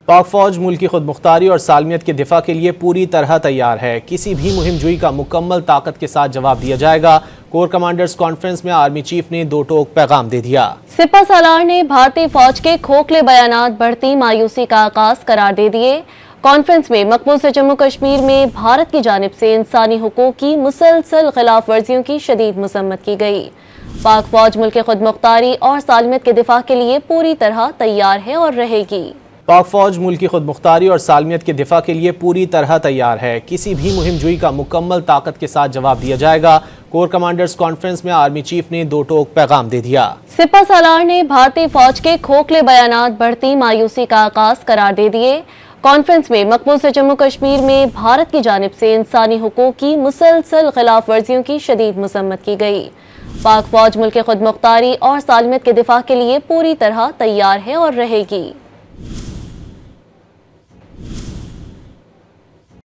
पाक फौज मुल्क की खुद मुख्तारी और सालमियत के दिफा के लिए पूरी तरह तैयार है। किसी भी मुहिम जुई का मुकम्मल ताकत के साथ जवाब दिया जाएगा। कोर कमांडर्स कॉन्फ्रेंस में आर्मी चीफ ने दो टोक पैगाम दे दिया। सिपह सालार ने भारतीय फौज के खोखले बयानात बढ़ती मायूसी का आगाज करार दे दिए। कॉन्फ्रेंस में मकबूज जम्मू कश्मीर में भारत की जानिब से इंसानी हुकूक की मुसलसल खिलाफ वर्जियों की शदीद मजम्मत की गई। पाक फौज मुल्क की खुद मुख्तारी और सालमियत के दिफा के लिए पूरी तरह तैयार है और रहेगी। पाक फौज मुल्क की खुद मुख्तारी और सालमियत के दिफा के लिए पूरी तरह तैयार है। किसी भी मुहिम जुई का मुकम्मल ताकत के साथ जवाब दिया जाएगा। कोर कमांडर्स कॉन्फ्रेंस में आर्मी चीफ ने दो टोक पैगाम दे दिया। सिपह सालार ने भारतीय फौज के खोखले बयानात बढ़ती मायूसी का आगाज करार दे दिए। कॉन्फ्रेंस में मकबूज जम्मू कश्मीर में भारत की जानिब से इंसानी हुकूक की मुसलसल खिलाफ वर्जियों की शदीद मजम्मत की गई। पाक फौज मुल्क की खुद मुख्तारी और सालमियत के दिफा के लिए पूरी तरह तैयार है और रहेगी।